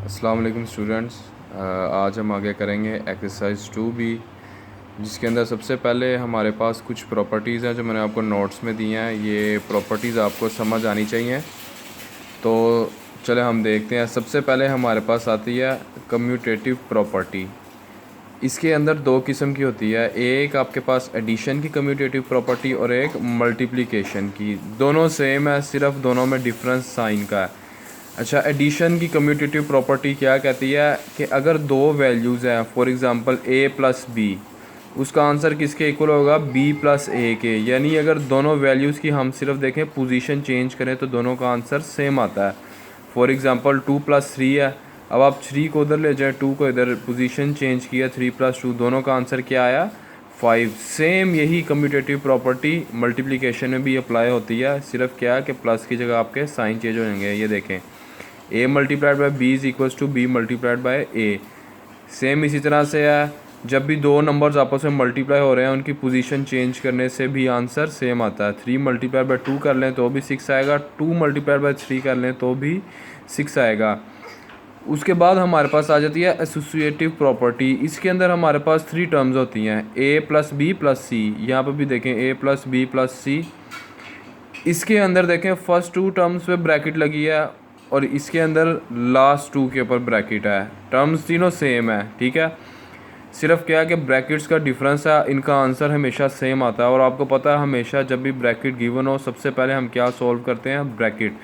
अस्सलाम वालेकुम स्टूडेंट्स। आज हम आगे करेंगे एक्सरसाइज 2B, जिसके अंदर सबसे पहले हमारे पास कुछ प्रॉपर्टीज़ हैं जो मैंने आपको नोट्स में दी हैं। ये प्रॉपर्टीज़ आपको समझ आनी चाहिए। तो चले हम देखते हैं। सबसे पहले हमारे पास आती है कम्यूटेटिव प्रॉपर्टी। इसके अंदर दो किस्म की होती है, एक आपके पास एडिशन की कम्यूटेटिव प्रॉपर्टी और एक मल्टीप्लिकेशन की। दोनों सेम है, सिर्फ दोनों में डिफरेंस साइन का है। अच्छा, एडिशन की कम्यूटेटिव प्रॉपर्टी क्या कहती है कि अगर दो वैल्यूज़ हैं, for example a plus B, उसका आंसर किसके इक्वल होगा? b प्लस a के। यानी अगर दोनों वैल्यूज़ की हम सिर्फ देखें पोजीशन चेंज करें तो दोनों का आंसर सेम आता है। फॉर एग्जांपल 2 प्लस 3 है, अब आप 3 को उधर ले जाएं, 2 को इधर, पोजीशन चेंज किया, 3 प्लस 2, दोनों का आंसर क्या आया? 5। सेम यही कम्यूटेटिव प्रॉपर्टी मल्टीप्लिकेशन में भी अप्लाई होती है, सिर्फ क्या कि प्लस की जगह आपके साइन चेंज हो जाएंगे। ये देखें, a multiplied by B is equals to B multiplied by A. Same इसी तरह से है, जब भी दो नंबर्स आपस में मल्टीप्लाई हो रहे हैं उनकी पोजीशन चेंज करने से भी आंसर सेम आता है। 3 मल्टीप्लाइड बाई 2 कर लें तो भी 6 आएगा, 2 मल्टीप्लाइड बाई 3 कर लें तो भी 6 आएगा। उसके बाद हमारे पास आ जाती है एसोसिएटिव प्रॉपर्टी। इसके अंदर हमारे पास 3 टर्म्स होती हैं, a प्लस बी प्लस सी। यहाँ पर भी देखें a प्लस बी प्लस सी। इसके अंदर देखें फर्स्ट 2 टर्म्स पे ब्रैकेट लगी है और इसके अंदर लास्ट 2 के ऊपर ब्रैकेट है। टर्म्स तीनों सेम है, ठीक है। सिर्फ क्या है कि ब्रैकेट्स का डिफरेंस है, इनका आंसर हमेशा सेम आता है। और आपको पता है हमेशा जब भी ब्रैकेट गिवन हो सबसे पहले हम क्या सॉल्व करते हैं? ब्रैकेट।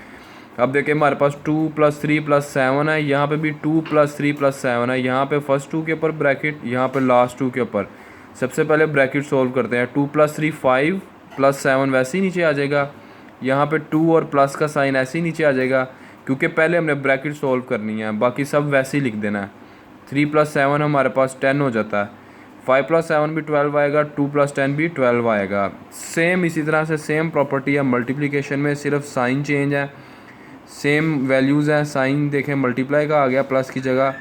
अब देखिए हमारे पास 2 प्लस 3 प्लस 7 है, यहाँ पे भी 2 प्लस 3 प्लस 7 है। यहाँ पे फर्स्ट 2 के ऊपर ब्रैकेट, यहाँ पे लास्ट 2 के ऊपर। सबसे पहले ब्रैकेट सॉल्व करते हैं। 2 प्लस 3 5 प्लस 7 वैसे ही नीचे आ जाएगा। यहाँ पे 2 और प्लस का साइन ऐसे ही नीचे आ जाएगा, क्योंकि पहले हमने ब्रैकेट सॉल्व करनी है, बाकी सब वैसे ही लिख देना है। 3 प्लस 7 हमारे पास 10 हो जाता है, 5 प्लस 7 भी 12 आएगा, 2 प्लस 10 भी 12 आएगा। सेम इसी तरह से सेम प्रॉपर्टी है मल्टीप्लिकेशन में, सिर्फ साइन चेंज है, सेम वैल्यूज़ हैं। साइन देखें मल्टीप्लाई का आ गया प्लस की जगह।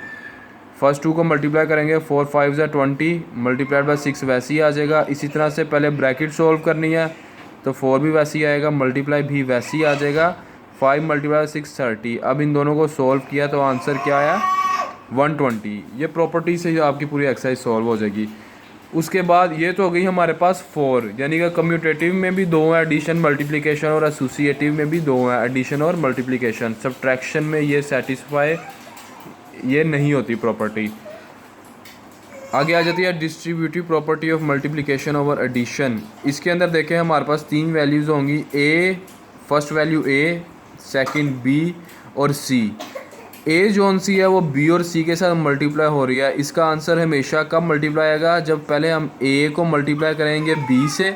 फर्स्ट 2 को मल्टीप्लाई करेंगे, 4 5 ज़ा 20 मल्टीप्लाइड बाई 6 वैसे ही आ जाएगा। इसी तरह से पहले ब्रैकेट सॉल्व करनी है तो 4 भी वैसे ही आएगा, मल्टीप्लाई भी वैसे ही आ जाएगा। 5 मल्टीप्लाई 6 30। अब इन दोनों को सॉल्व किया तो आंसर क्या आया? 120। ये प्रॉपर्टी से ही आपकी पूरी एक्सरसाइज सॉल्व हो जाएगी। उसके बाद ये तो हो गई हमारे पास 4, यानी कि कम्यूटेटिव में भी 2 हैं, एडिशन मल्टीप्लिकेशन, और एसोसिएटिव में भी 2 हैं, एडिशन और मल्टीप्लिकेशन। सब्ट्रैक्शन में ये सेटिस्फाई ये नहीं होती प्रॉपर्टी। आगे आ जाती है distributive property of multiplication over addition. इसके अंदर देखें हमारे पास 3 वैल्यूज़ होंगी, a first value a, second b और c। a जोन सी है वो b और c के साथ मल्टीप्लाई हो रही है। इसका आंसर हमेशा कब मल्टीप्लाई आएगा? जब पहले हम a को मल्टीप्लाई करेंगे b से,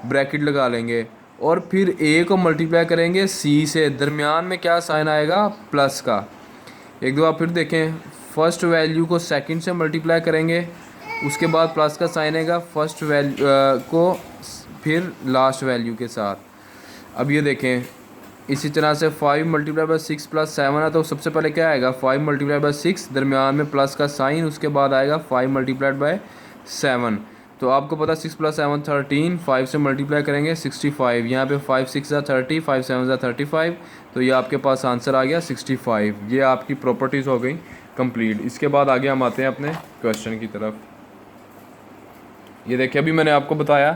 ब्रैकेट लगा लेंगे, और फिर a को मल्टीप्लाई करेंगे c से, दरमियान में क्या साइन आएगा? प्लस का। एक दो आप फिर देखें, फर्स्ट वैल्यू को सेकंड से मल्टीप्लाई करेंगे, उसके बाद प्लस का साइन आएगा फर्स्ट वैल्यू को फिर लास्ट वैल्यू के साथ। अब ये देखें इसी तरह से 5 मल्टीप्लाई बाई 6 प्लस 7 है, तो सबसे पहले क्या आएगा? 5 मल्टीप्लाई बाई 6, दरमियान में प्लस का साइन, उसके बाद आएगा 5 मल्टीप्लाइड बाई 7। तो आपको पता 6 प्लस 7 13, 5 से मल्टीप्लाई करेंगे 65। यहाँ पे 5 6 ज़ा 30, 5 7 ज़ा 35, तो ये आपके पास आंसर आ गया 65। ये आपकी प्रॉपर्टीज़ हो गई कंप्लीट। इसके बाद आगे हम आते हैं अपने क्वेश्चन की तरफ। ये देखिए अभी मैंने आपको बताया,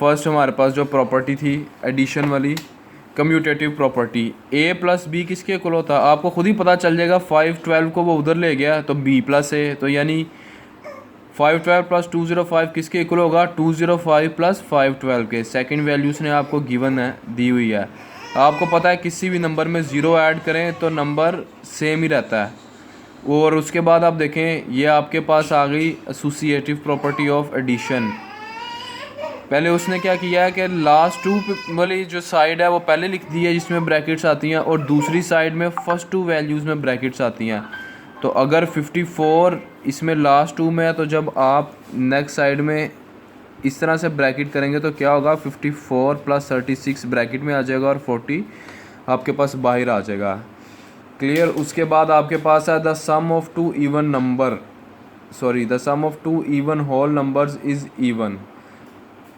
फर्स्ट हमारे पास जो प्रॉपर्टी थी एडिशन वाली commutative property, a plus B किसके इक्वल होता है? आपको खुद ही पता चल जाएगा। 5 12 को वो उधर ले गया तो b प्लस a, तो यानी 5 12 प्लस 205 किसके इक्वल होगा? 205 प्लस 5 12 के। सेकंड वैल्यूज़ ने आपको गिवन है, दी हुई है। आपको पता है किसी भी नंबर में 0 ऐड करें तो नंबर सेम ही रहता है। और उसके बाद आप देखें ये आपके पास आ गई एसोसिएटिव प्रॉपर्टी ऑफ एडिशन। पहले उसने क्या किया है कि लास्ट 2 वाली जो साइड है वो पहले लिख दी है जिसमें ब्रैकेट्स आती हैं, और दूसरी साइड में फर्स्ट 2 वैल्यूज़ में ब्रैकेट्स आती हैं। तो अगर 54 इसमें लास्ट 2 में है, तो जब आप नेक्स्ट साइड में इस तरह से ब्रैकेट करेंगे तो क्या होगा? 54 प्लस 36 ब्रैकेट में आ जाएगा और 40 आपके पास बाहर आ जाएगा। क्लियर। उसके बाद आपके पास है the sum of 2 even number, the sum of 2 even whole numbers is even.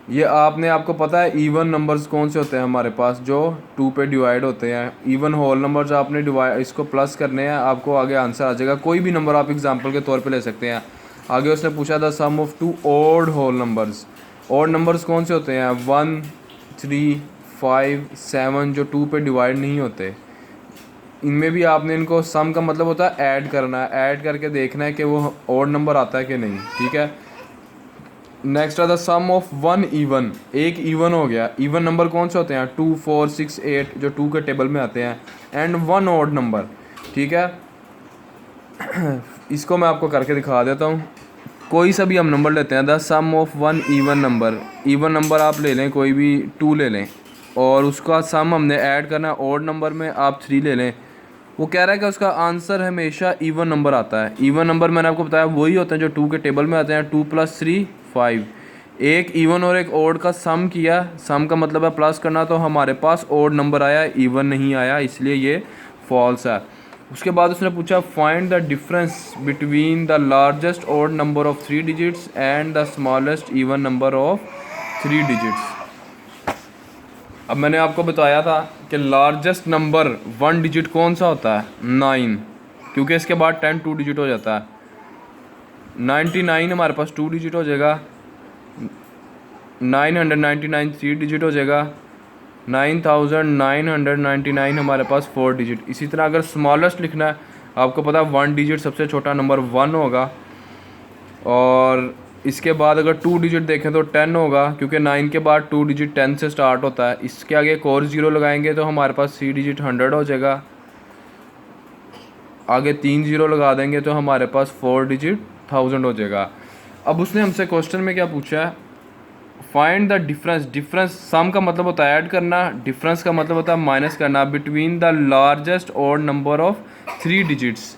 ये आपको पता है इवन नंबर्स कौन से होते हैं हमारे पास जो 2 पे डिवाइड होते हैं। इवन होल नंबर्स आपने डिवाइड इसको प्लस करने हैं, आपको आगे आंसर आ जाएगा। कोई भी नंबर आप एग्जांपल के तौर पे ले सकते हैं। आगे उसने पूछा था sum of 2 odd whole numbers. Odd numbers कौन से होते हैं? 1, 3, 5, 7 जो 2 पे डिवाइड नहीं होते। इनमें भी आपने इनको सम का मतलब होता है ऐड करना है, ऐड करके देखना है कि वो ऑड नंबर आता है कि नहीं। ठीक है, नेक्स्ट आता सम ऑफ 1 इवन। एक इवन हो गया। इवन नंबर कौन से होते हैं? 2, 4, 6, 8 जो 2 के टेबल में आते हैं। And 1 odd number. ठीक है, इसको मैं आपको करके दिखा देता हूँ। कोई सा भी हम नंबर लेते हैं, the sum of 1 even number. Even number आप ले लें, कोई भी 2 ले लें और उसका सम हमने ऐड करना है। ऑड नंबर में आप 3 ले लें। वो कह रहा है कि उसका आंसर हमेशा इवन नंबर आता है। इवन नंबर मैंने आपको बताया वही होते हैं जो 2 के टेबल में आते हैं। 2 + 3 5। एक इवन और एक ओड का सम किया, सम का मतलब है प्लस करना, तो हमारे पास ओड नंबर आया, इवन नहीं आया, इसलिए ये फॉल्स है। उसके बाद उसने पूछा find the difference between the largest odd number of 3 digits and the smallest even number of 3 digits. अब मैंने आपको बताया था कि लार्जेस्ट नंबर 1 डिजिट कौन सा होता है? 9, क्योंकि इसके बाद 10 2 डिजिट हो जाता है। 99 हमारे पास 2 डिजिट हो जाएगा। 999 3 डिजिट हो जाएगा। 9999 हमारे पास 4 डिजिट। इसी तरह अगर स्मॉलेस्ट लिखना है, आपको पता है 1 डिजिट सबसे छोटा नंबर 1 होगा। और इसके बाद अगर 2 डिजिट देखें तो 10 होगा, क्योंकि 9 के बाद 2 डिजिट 10 से स्टार्ट होता है। इसके आगे एक और 0 लगाएंगे तो हमारे पास 3 डिजिट 100 हो जाएगा। आगे 3 0 लगा देंगे तो हमारे पास 4 डिजिट 1000 हो जाएगा। अब उसने हमसे क्वेश्चन में क्या पूछा है? Find the difference. डिफरेंस सम का मतलब होता है ऐड करना, डिफरेंस का मतलब होता है माइनस करना, between the largest odd number of 3 digits.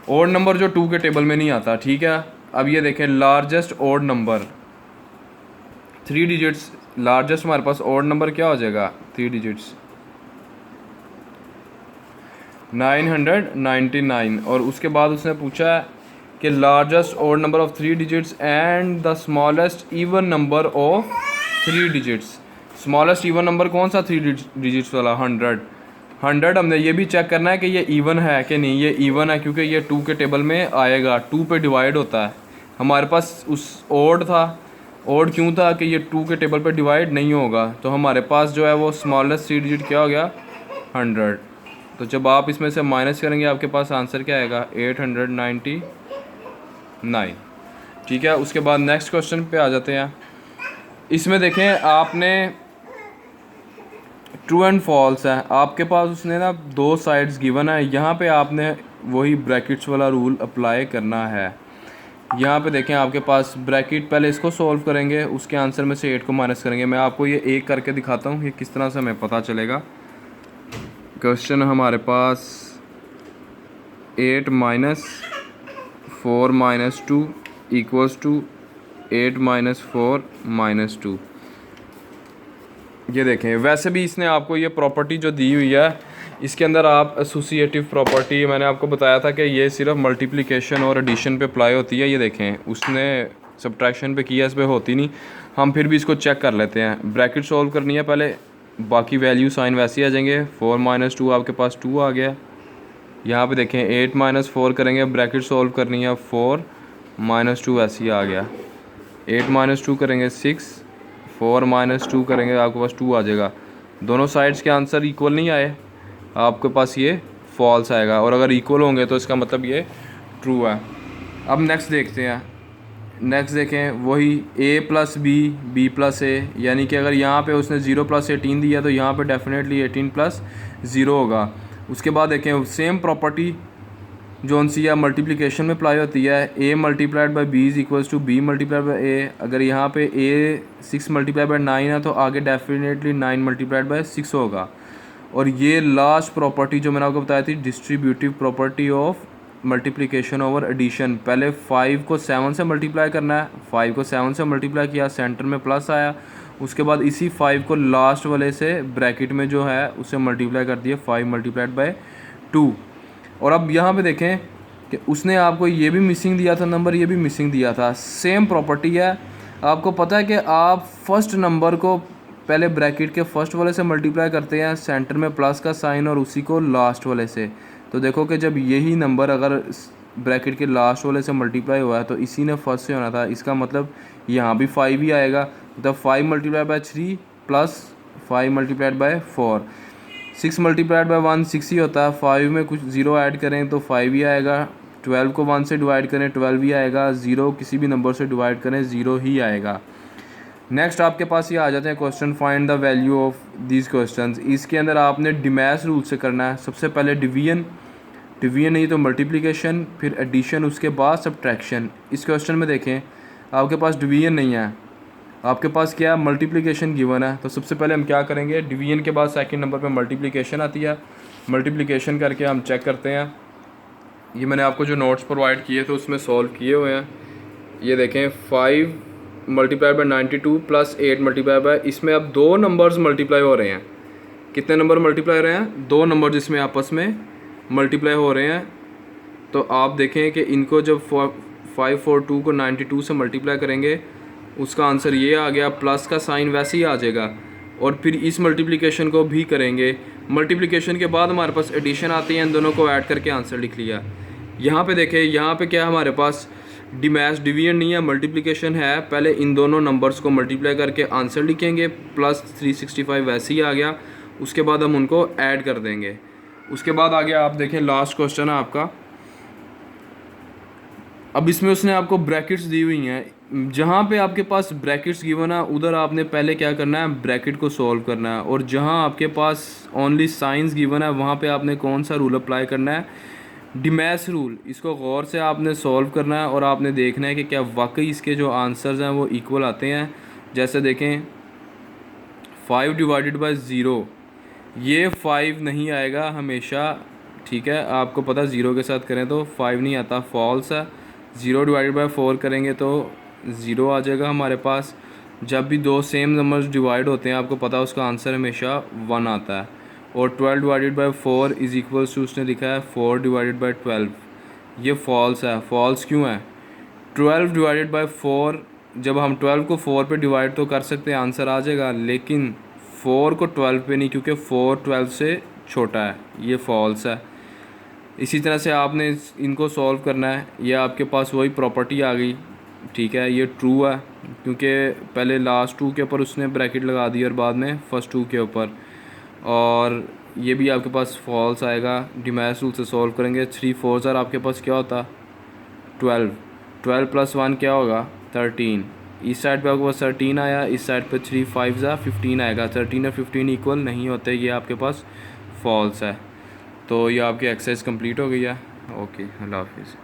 Odd number जो 2 के टेबल में नहीं आता। ठीक है, अब ये देखें largest odd number 3 digits. Largest हमारे पास ऑड नंबर क्या हो जाएगा? 3 डिजिट्स 999। और उसके बाद उसने पूछा है कि largest odd number of 3 digits and the smallest even number of 3 digits. Smallest even number कौन सा? 3 डिजिट्स वाला 100। हमने ये भी चेक करना है कि ये इवन है कि नहीं। ये इवन है क्योंकि ये 2 के टेबल में आएगा, 2 पे डिवाइड होता है। हमारे पास उस ऑड था। ऑड क्यों था? कि ये 2 के टेबल पे डिवाइड नहीं होगा, तो हमारे पास जो है वो स्मॉलेस्ट 3 डिजिट क्या हो गया? 100। तो जब आप इसमें से माइनस करेंगे आपके पास आंसर क्या आएगा? 899। ठीक है, उसके बाद नेक्स्ट क्वेश्चन पे आ जाते हैं। इसमें देखें आपने ट्रू एंड फॉल्स है आपके पास। उसने ना 2 साइड्स गिवन है। यहाँ पे आपने वही ब्रैकेट्स वाला रूल अप्लाई करना है। यहाँ पे देखें आपके पास ब्रैकेट, पहले इसको सॉल्व करेंगे, उसके आंसर में से 8 को माइनस करेंगे। मैं आपको ये एक करके दिखाता हूँ, ये किस तरह से हमें पता चलेगा। क्वेश्चन हमारे पास 8 - 4 - 2 इक्वल्स टू 8 - 4 - 2। ये देखें, वैसे भी इसने आपको ये प्रॉपर्टी जो दी हुई है, इसके अंदर आप एसोसिएटिव प्रॉपर्टी, मैंने आपको बताया था कि ये सिर्फ मल्टीप्लिकेशन और एडिशन पे अप्लाई होती है। ये देखें, उसने सब्ट्रैक्शन पे किया, इस पे होती नहीं। हम फिर भी इसको चेक कर लेते हैं। ब्रैकेट सॉल्व करनी है पहले, बाकी वैल्यू साइन वैसे ही आ जाएंगे। 4 - 2 आपके पास 2 आ गया। यहाँ पे देखें 8 - 4 करेंगे, ब्रैकेट सॉल्व करनी है, 4 - 2 ऐसे ही आ गया। 8 - 2 करेंगे 6, 4 - 2 करेंगे, आपके पास 2 आ जाएगा। दोनों साइड्स के आंसर इक्वल नहीं आए, आपके पास ये फॉल्स आएगा। और अगर इक्वल होंगे तो इसका मतलब ये ट्रू है। अब नेक्स्ट देखते हैं। नेक्स्ट देखें, वही a + b b + a, यानी कि अगर यहाँ पे उसने 0 + 18 दिया तो यहाँ पे डेफिनेटली 18 + 0 होगा। उसके बाद देखें सेम प्रॉपर्टी जो सी या मल्टीप्लिकेशन में अप्लाई होती है, a × b = b × a। अगर यहाँ पे a 6 × 9 है तो आगे डेफिनेटली 9 × 6 होगा। और ये लास्ट प्रॉपर्टी जो मैंने आपको बताई थी, distributive property of multiplication over addition. पहले 5 को 7 से मल्टीप्लाई करना है, 5 को 7 से मल्टीप्लाई किया, सेंटर में प्लस आया। उसके बाद इसी 5 को लास्ट वाले से ब्रैकेट में जो है उसे मल्टीप्लाई कर दिया, 5 × 2। और अब यहाँ पे देखें कि उसने आपको ये भी मिसिंग दिया था नंबर, ये भी मिसिंग दिया था। सेम प्रॉपर्टी है। आपको पता है कि आप फर्स्ट नंबर को पहले ब्रैकेट के फर्स्ट वाले से मल्टीप्लाई करते हैं, सेंटर में प्लस का साइन, और उसी को लास्ट वाले से। तो देखो कि जब यही नंबर अगर ब्रैकेट के लास्ट वाले से मल्टीप्लाई हुआ है तो इसी ने फर्स्ट से होना था। इसका मतलब यहाँ भी 5 ही आएगा। तो 5 multiplied by 3 plus 5 multiplied by 4, 6 multiplied by 1 6 ही होता है। 5 में कुछ 0 ऐड करें तो 5 ही आएगा। 12 को 1 से डिवाइड करें 12 ही आएगा। 0 किसी भी नंबर से डिवाइड करें 0 ही आएगा। नेक्स्ट आपके पास ये आ जाते हैं question, find the value of these questions. इसके अंदर आपने डिमैश रूल से करना है। सबसे पहले डिवीजन नहीं तो मल्टीप्लिकेशन, फिर एडिशन, उसके बाद सब्ट्रैक्शन। इस क्वेश्चन में देखें आपके पास डिवीजन नहीं है, आपके पास क्या है, मल्टीप्लिकेशन गिवन है। तो सबसे पहले हम क्या करेंगे, डिवीजन के बाद सेकंड नंबर पे मल्टीप्लिकेशन आती है। मल्टीप्लिकेशन करके हम चेक करते हैं। ये मैंने आपको जो नोट्स प्रोवाइड किए थे उसमें सॉल्व किए हुए हैं। ये देखें 5 multiply by 92 plus 8 multiply by, इसमें अब 2 नंबर्स मल्टीप्लाई हो रहे हैं। कितने नंबर मल्टीप्लाई हो रहे हैं? 2 नंबर जिसमें आपस में मल्टीप्लाई हो रहे हैं। तो आप देखें कि इनको जब 542 को 92 से मल्टीप्लाई करेंगे उसका आंसर ये आ गया, प्लस का साइन वैसे ही आ जाएगा। और फिर इस मल्टीप्लिकेशन को भी करेंगे। मल्टीप्लिकेशन के बाद हमारे पास एडिशन आती है, इन दोनों को ऐड करके आंसर लिख लिया। यहाँ पे देखें, यहाँ पे क्या हमारे पास डिमैश डिवीजन नहीं है, मल्टीप्लिकेशन है। पहले इन दोनों नंबर्स को मल्टीप्लाई करके आंसर लिखेंगे, प्लस 365 वैसे ही आ गया। उसके बाद हम उनको ऐड कर देंगे। उसके बाद आगे आप देखें लास्ट क्वेश्चन है आपका। अब इसमें उसने आपको ब्रैकेट्स दी हुई हैं। जहाँ पे आपके पास ब्रैकेट्स गिवन है उधर आपने पहले क्या करना है, ब्रैकेट को सॉल्व करना है। और जहाँ आपके पास ओनली साइंस गिवन है वहाँ पे आपने कौन सा रूल अप्लाई करना है, डिमैश रूल। इसको गौर से आपने सॉल्व करना है और आपने देखना है कि क्या वाकई इसके जो आंसर्स हैं वो इक्वल आते हैं। जैसे देखें 5 डिवाइडेड बाई 0, ये 5 नहीं आएगा हमेशा, ठीक है। आपको पता 0 के साथ करें तो 5 नहीं आता, फॉल्स है। 0 डिवाइडेड बाई 4 करेंगे तो 0 आ जाएगा हमारे पास। जब भी 2 सेम नंबर्स डिवाइड होते हैं आपको पता है उसका आंसर हमेशा 1 आता है। और 12 divided by 4 is equals to, उसने लिखा है 4 डिवाइडेड बाई 12, ये फॉल्स है। फॉल्स क्यों है? 12 डिवाइडेड बाई 4, जब हम 12 को 4 पे डिवाइड तो कर सकते हैं, आंसर आ जाएगा, लेकिन 4 को 12 पे नहीं, क्योंकि 4 12 से छोटा है, ये फॉल्स है। इसी तरह से आपने इनको सॉल्व करना है। ये आपके पास वही प्रॉपर्टी आ गई, ठीक है। ये ट्रू है क्योंकि पहले लास्ट 2 के ऊपर उसने ब्रैकेट लगा दी और बाद में फर्स्ट 2 के ऊपर। और ये भी आपके पास फॉल्स आएगा। डिमैश रूल से सॉल्व करेंगे। 3 4 ज़ार आपके पास क्या होता, 12, 12 प्लस 1 क्या होगा, 13। इस साइड पे आपके पास 13 आया, इस साइड पे 3 5 ज़ा 15 आएगा। 13 और 15 इक्वल नहीं होते, ये आपके पास फॉल्स है। तो ये आपकी एक्सरसाइज कंप्लीट हो गई है। ओके, अल्लाह हाफिज़।